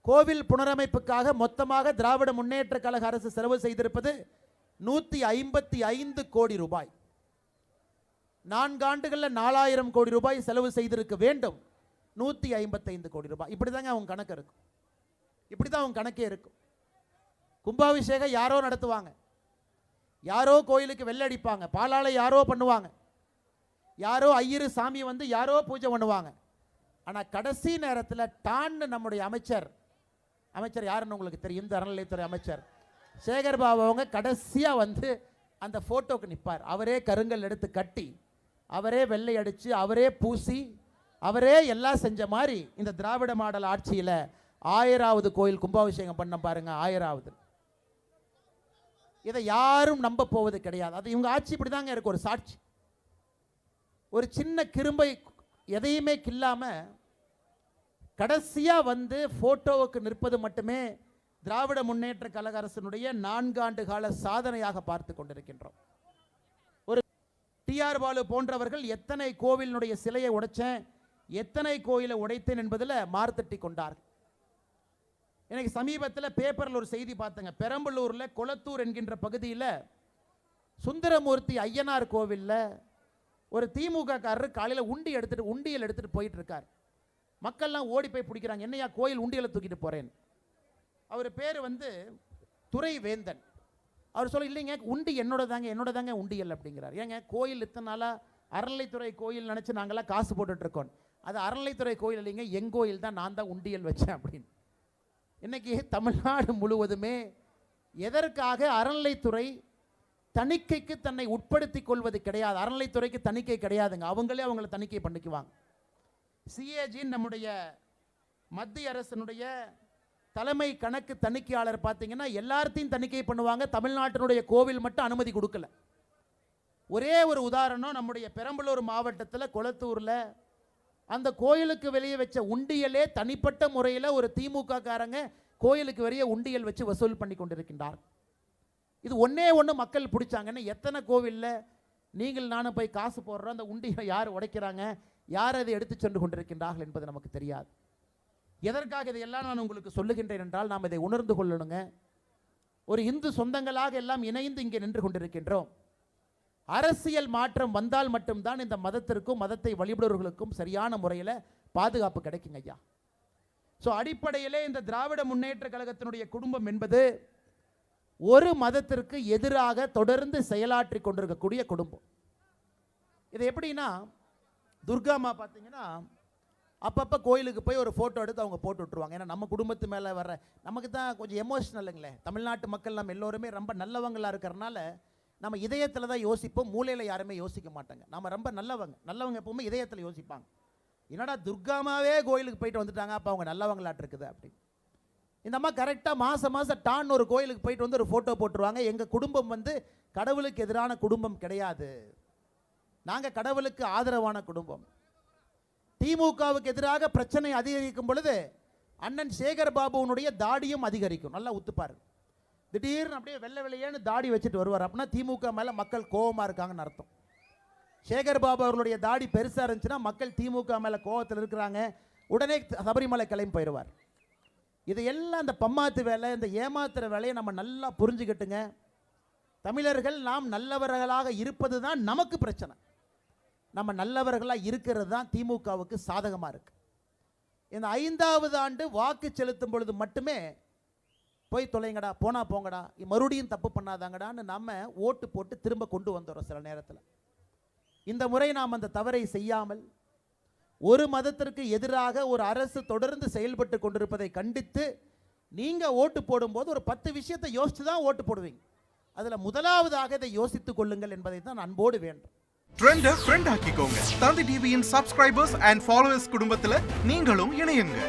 கோவில் புனரமைப்புக்காக மொத்தமாக திராவிட முன்னேற்ற கழக அரசு செலவு செய்திருப்பது 155 கோடி ரூபாய். 4 ஆண்டுகளில் 4000 கோடி ரூபாய் செலவு செய்திருக்க வேண்டும். 155 கோடி ரூபாய். இப்படி தாங்க அவங்க கணக்கு இருக்கும். இப்படி தான் அவங்க கணக்கே இருக்கும். கும்பாபிஷேகம் யாரோ நடத்துவாங்க, யாரோ கோயிலுக்கு வெள்ளை அடிப்பாங்க, பாலாலை யாரோ பண்ணுவாங்க, யாரோ ஐயரு சாமி வந்து யாரோ பூஜை பண்ணுவாங்க. ஆனால் கடைசி நேரத்தில் டான்னு நம்முடைய அமைச்சர் யாருன்னு உங்களுக்கு தெரியும், இந்த அறநிலையத்துறை அமைச்சர் சேகர் பாபு அவங்க கடைசியாக வந்து அந்த ஃபோட்டோக்கு நிற்பார். அவரே கருங்கல் எடுத்து கட்டி, அவரே வெள்ளை அடித்து, அவரே பூசி, அவரே எல்லாம் செஞ்ச மாதிரி இந்த திராவிட மாடல் ஆட்சியில் 1000வது கோயில் கும்பாபிஷேகம் பண்ண பாருங்க. 1000வது. இதை யாரும் நம்ப போவது கிடையாது. அது இவங்க ஆட்சி இப்படி தாங்க இருக்கு. ஒரு சாட்சி, ஒரு சின்ன கிரும்பை எதையுமே கில்லாம கடைசியா வந்து போட்டோவுக்கு நிற்பது மட்டுமே திராவிட முன்னேற்ற கழக அரசினுடைய 4 ஆண்டு கால சாதனையாக பார்த்து கொண்டிருக்கின்றோம். ஒரு டிஆர் பாலு போன்றவர்கள் எத்தனை கோவிலுடைய சிலையை உடைச்சேன், எத்தனை கோயிலை உடைத்தேன் என்பதில் மார்த்தட்டி கொண்டார்கள். எனக்கு சமீபத்தில் பேப்பரில் ஒரு செய்தி பார்த்தேங்க. பெரம்பலூரில் கொளத்தூர் என்கின்ற பகுதியில் சுந்தரமூர்த்தி ஐயனார் கோவிலில் ஒரு திமுக காரர் காலையில் உண்டியல் எடுத்துட்டு போயிட்டு இருக்கார். மக்கள்லாம் ஓடி போய் பிடிக்கிறாங்க. என்னையா கோயில் உண்டியலை தூக்கிட்டு போறேன். அவர் பேர் வந்து துரை வேந்தன். அவர் சொல்ல, இல்லைங்க உண்டி என்னோட தாங்க உண்டியல் அப்படிங்கிறார். ஏங்க கோயில் இத்தனை நாளாக அறநிலைத்துறை கோயில் நினச்சி நாங்களாம் காசு போட்டுட்டு இருக்கோம். அது அறநிலைத்துறை கோயில் இல்லைங்க, என் கோயில் தான், நான் தான் உண்டியல் வச்சேன் அப்படின்னு. இன்னைக்கு தமிழ்நாடு முழுவதுமே எதற்காக அறநிலைத்துறை தணிக்கைக்கு தன்னை உட்படுத்தி கொள்வது கிடையாது. அறநிலைத்துறைக்கு தணிக்கை கிடையாதுங்க, அவங்களே அவங்களை தணிக்கை பண்ணிக்குவாங்க. சிஏஜி நம்முடைய மத்திய அரசினுடைய தலைமை கணக்கு தணிக்கையாளர் பார்த்தீங்கன்னா எல்லாத்தையும் தணிக்கை பண்ணுவாங்க. தமிழ்நாட்டினுடைய கோவில் மட்டும் அனுமதி கொடுக்கல. ஒரே ஒரு உதாரணம், நம்முடைய பெரம்பலூர் மாவட்டத்தில் கொளத்தூரில் அந்த கோயிலுக்கு வெளியே வச்ச உண்டியலே தனிப்பட்ட முறையில் ஒரு திமுக காரங்க கோயிலுக்கு வெளியே உண்டியல் வச்சு வசூல் பண்ணி கொண்டிருக்கின்றார். இது ஒன்று மக்கள் பிடிச்சாங்கன்னு எத்தனை கோவிலில் நீங்கள் நானும் போய் காசு போடுறோம், அந்த உண்டியை யார் உடைக்கிறாங்க, யார் அதை எடுத்து சென்று கொண்டிருக்கின்றார்கள் என்பது நமக்கு தெரியாது. எதற்காக இதையெல்லாம் நான் உங்களுக்கு சொல்லுகின்றேன் என்றால், நாம் இதை உணர்ந்து கொள்ளணுங்க. ஒரு இந்து சொந்தங்களாக எல்லாம் இணைந்து இங்கே நின்று கொண்டிருக்கின்றோம். அரசியல் மாற்றம் வந்தால் மட்டும்தான் இந்த மதத்திற்கும் மதத்தை வழிபடுவர்களுக்கும் சரியான முறையில் பாதுகாப்பு கிடைக்குங்க ஐயா. ஸோ அடிப்படையிலே இந்த திராவிட முன்னேற்ற கழகத்தினுடைய குடும்பம் என்பது ஒரு மதத்திற்கு எதிராக தொடர்ந்து செயலாற்றி கொண்டிருக்கக்கூடிய குடும்பம். இது எப்படின்னா, துர்காமா பார்த்தீங்கன்னா அப்பப்போ கோயிலுக்கு போய் ஒரு ஃபோட்டோ எடுத்து அவங்க போட்டு விட்டுருவாங்க. ஏன்னா நம்ம குடும்பத்து மேலே வர்ற நமக்கு தான் கொஞ்சம் எமோஷ்னலுங்களே. தமிழ்நாட்டு மக்கள் நம்ம எல்லோருமே ரொம்ப நல்லவங்களாக இருக்கிறனால நம்ம இதயத்தில் தான் யோசிப்போம், மூலையில் யாருமே யோசிக்க மாட்டாங்க. நம்ம ரொம்ப நல்லவங்க எப்பவுமே இதயத்தில் யோசிப்பாங்க. என்னடா துர்காமாவே கோயிலுக்கு போயிட்டு வந்துட்டாங்க, அப்போ அவங்க நல்லவங்களாட்டு இருக்குது அப்படின்னு. இந்த அம்மா கரெக்டாக மாதம் டான் ஒரு கோயிலுக்கு போயிட்டு வந்து ஒரு ஃபோட்டோ போட்டுருவாங்க. எங்கள் குடும்பம் வந்து கடவுளுக்கு எதிரான குடும்பம் கிடையாது, நாங்கள் கடவுளுக்கு ஆதரவான குடும்பம். திமுகவுக்கு எதிராக பிரச்சனை அதிகரிக்கும் பொழுது அண்ணன் சேகர் பாபுவனுடைய தாடியும் அதிகரிக்கும். நல்லா உத்துப்பாரு. திடீர்னு அப்படியே வெள்ளை வெள்ளையேன்னு தாடி வச்சுட்டு வருவார். அப்படின்னா திமுக மேலே மக்கள் கோபமாக இருக்காங்கன்னு அர்த்தம். சேகர் பாபு அவர்களுடைய தாடி பெருசாக இருந்துச்சுன்னா மக்கள் திமுக மேலே கோபத்தில் இருக்கிறாங்க, உடனே சபரிமலை கிளம்பி போயிடுவார். இதையெல்லாம் இந்த பம்மாத்து வேலை, இந்த ஏமாத்துற வேலையை நம்ம நல்லா புரிஞ்சுக்கிட்டுங்க. தமிழர்கள் நாம் நல்லவர்களாக இருப்பது தான் நமக்கு பிரச்சனை. நம்ம நல்லவர்களாக இருக்கிறது தான் திமுகவுக்கு சாதகமாக இருக்கு. இந்த 5வது ஆண்டு வாக்கு செலுத்தும் பொழுது மட்டுமே போய் தொலைங்கடா, போனா போங்கடா, மறுபடியும் தப்பு பண்ணாதாங்கடான்னு நம்ம ஓட்டு போட்டு திரும்ப கொண்டு வந்துடுறோம் சில நேரத்தில். இந்த முறை நாம் அந்த தவறை செய்யாமல் ஒரு மதத்திற்கு எதிராக ஒரு அரசு தொடர்ந்து செயல்பட்டு கொண்டிருப்பதை கண்டித்து நீங்கள் ஓட்டு போடும்போது ஒரு 10 விஷயத்தை யோசித்து தான் ஓட்டு போடுவீங்க. அதில் முதலாவதாக இதை யோசித்துக் கொள்ளுங்கள் என்பதை தான் அன்போடு வேண்டும். ட்ரெண்டை ஃப்ரெண்ட் ஆக்கிக்கோங்க. தந்தி டிவியின் சப்ஸ்கிரைபர்ஸ் அண்ட் ஃபாலோவர்ஸ் குடும்பத்தில் நீங்களும் இணையுங்க.